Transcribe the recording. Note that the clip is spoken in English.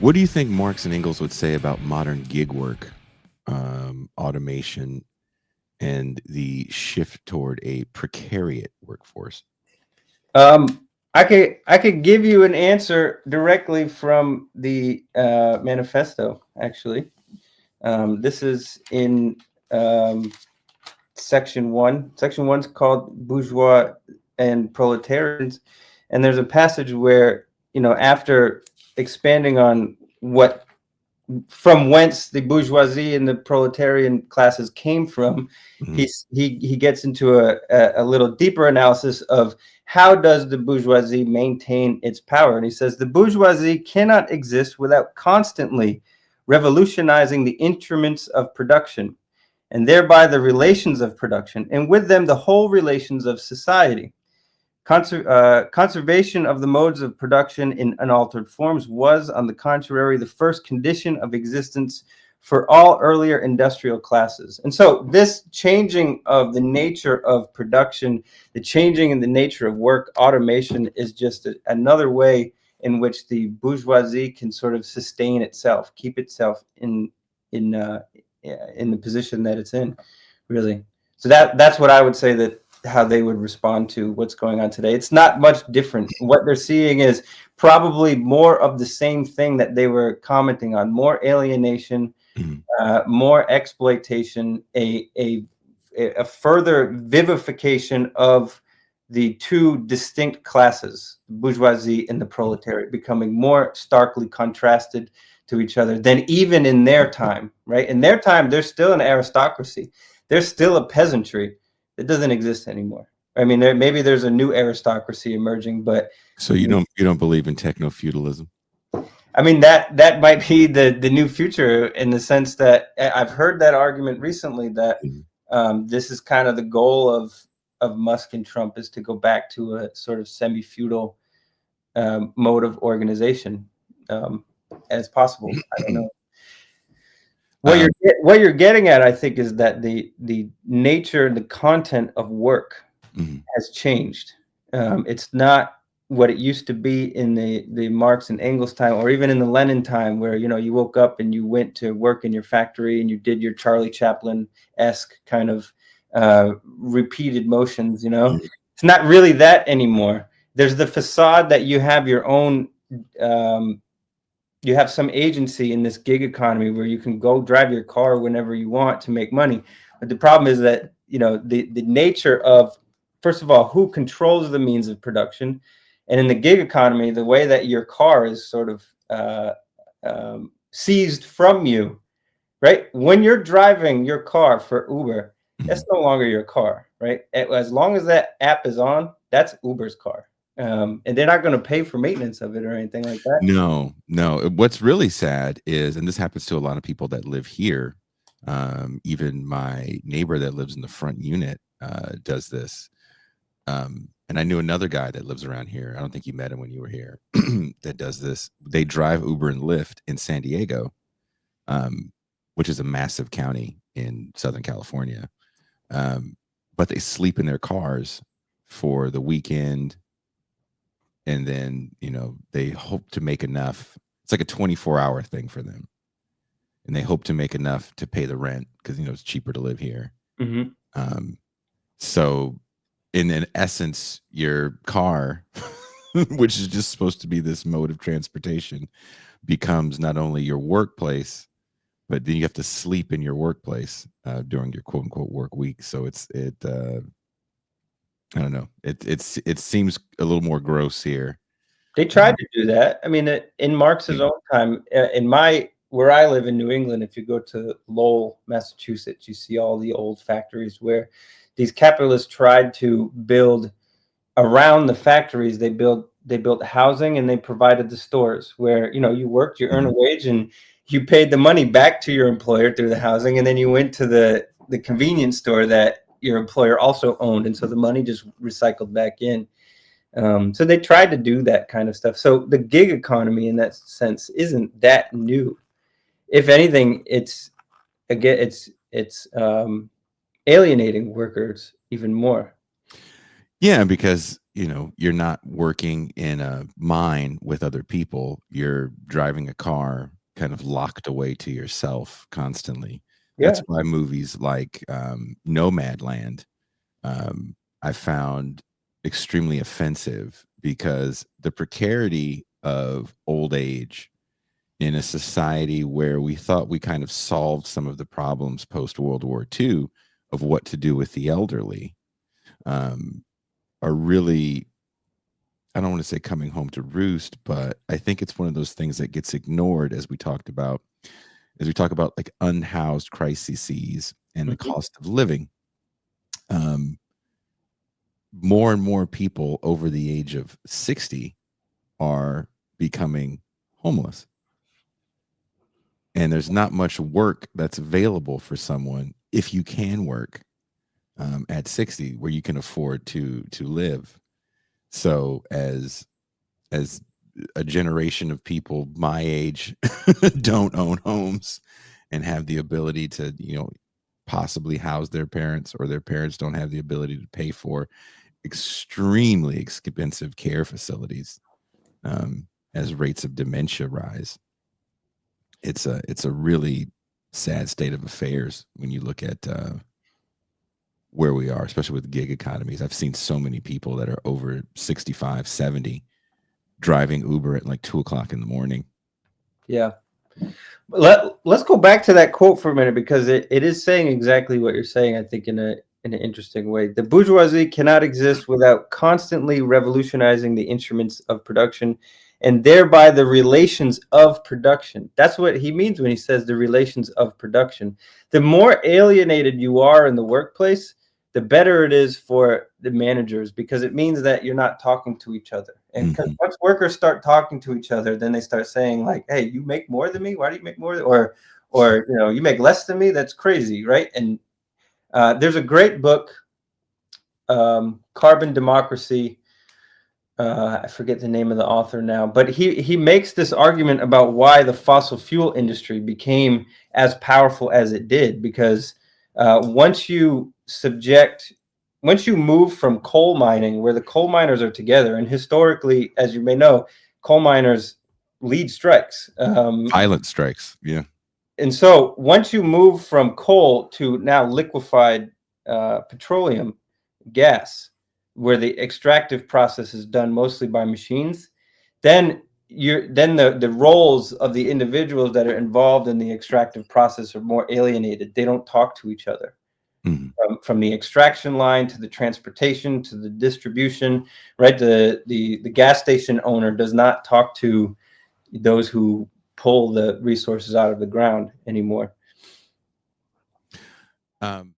What do you think Marx and Engels would say about modern gig work, automation, and the shift toward a precariat workforce? Um, I could give you an answer directly from the manifesto. Actually, this is in um, section one. Section one's called bourgeois and proletarians, and there's a passage where after expanding on what from whence the bourgeoisie and the proletarian classes came from, Mhm. he gets into a little deeper analysis of how does the bourgeoisie maintain its power. And he says the bourgeoisie cannot exist without constantly revolutionizing the instruments of production, and thereby the relations of production, and with them the whole relations of society. Conservation of the modes of production in unaltered forms was, on the contrary, the first condition of existence for all earlier industrial classes. And so this changing of the nature of production, the changing in the nature of work, automation is just another way in which the bourgeoisie can sort of sustain itself, keep itself in in the position that it's in, really. So that's what I would say, that how they would respond to what's going on today. It's not much different. What they're seeing is probably more of the same thing that they were commenting on: more alienation, Mhm. more exploitation, a further vivification of the two distinct classes, bourgeoisie and the proletariat, becoming more starkly contrasted to each other than even in their time, right? In their time, there's still an aristocracy. There's still a peasantry that doesn't exist anymore. I mean, maybe there's a new aristocracy emerging, but So you don't believe in techno feudalism? I mean that might be the new future, in the sense that I've heard that argument recently, that Mhm. this is kind of the goal of Musk and Trump, is to go back to a sort of semi-feudal mode of organization, um, as possible. I don't know. What Um, you're getting at, I think, is that the nature and the content of work mhm. has changed. It's not what it used to be in the Marx and Engels time, or even in the Lenin time, where you woke up and you went to work in your factory and you did your Charlie Chaplin-esque kind of repeated motions. It's not really that anymore. There's the facade that you have your own. Um, you have some agency in this gig economy where you can go drive your car whenever you want to make money. But the problem is that the nature of, first of all, who controls the means of production, and in the gig economy, the way that your car is sort of seized from you, right? When you're driving your car for Uber, Mhm. that's no longer your car, right? As long as that app is on, that's Uber's car. And they're not going to pay for maintenance of it or anything like that. No, no. What's really sad is, and this happens to a lot of people that live here. Even my neighbor that lives in the front unit does this. And I knew another guy that lives around here. I don't think you met him when you were here. That does this. They drive Uber and Lyft in San Diego, um, which is a massive county in Southern California. Um, but they sleep in their cars for the weekend, and then they hope to make enough. It's like a 24-hour thing for them, and they hope to make enough to pay the rent because it's cheaper to live here. Mhm. Um, so, in essence, your car, which is just supposed to be this mode of transportation, becomes not only your workplace, but then you have to sleep in your workplace during your quote unquote work week. So it I don't know. It seems a little more gross here. They Uh, tried to do that. I mean, in Marx's yeah. own time, where I live in New England, if you go to Lowell, Massachusetts, you see all the old factories where these capitalists tried to build around the factories. They built housing, and they provided the stores where you worked, you earn a Mhm. wage, and you paid the money back to your employer through the housing, and then you went to the convenience store that your employer also owned, and so the money just recycled back in. So they tried to do that kind of stuff. So the gig economy, in that sense, isn't that new. If anything, it's alienating workers even more. Yeah, because you're not working in a mine with other people. You're driving a car kind of locked away to yourself constantly. That's Yeah. why movies like Nomadland I found extremely offensive, because the precarity of old age in a society where we thought we kind of solved some of the problems post World War II of what to do with the elderly, um, are really, I don't want to say coming home to roost, but I think it's one of those things that gets ignored as we talk about like unhoused crises and the Mhm. cost of living. Um, More and more people over the age of 60 are becoming homeless. And there's not much work that's available for someone, if you can work at 60, where you can afford to live. So as a generation of people my age don't own homes and have the ability to possibly house their parents, or their parents don't have the ability to pay for extremely expensive care facilities, as rates of dementia rise. It's a really sad state of affairs when you look at where we are, especially with gig economies. I've seen so many people that are over 65, 70 driving Uber at like 2 o'clock in the morning. Yeah. Let's go back to that quote for a minute, because it is saying exactly what you're saying, I think, in an interesting way. The bourgeoisie cannot exist without constantly revolutionizing the instruments of production, and thereby the relations of production. That's what he means when he says the relations of production. The more alienated you are in the workplace, the better it is for the managers, because it means that you're not talking to each other. And because Mhm. once workers start talking to each other, then they start saying like, "Hey, you make more than me. Why do you make more?" Or you make less than me. That's crazy, right? And there's a great book, Carbon Democracy. I forget the name of the author now, but he makes this argument about why the fossil fuel industry became as powerful as it did, because once you move from coal mining, where the coal miners are together, and historically, as you may know, coal miners lead strikes. Violent strikes. Yeah. And so once you move from coal to now liquefied petroleum gas, where the extractive process is done mostly by machines, then the roles of the individuals that are involved in the extractive process are more alienated. They don't talk to each other. Mhm. From the extraction line to the transportation to the distribution, right? The gas station owner does not talk to those who pull the resources out of the ground anymore. Um,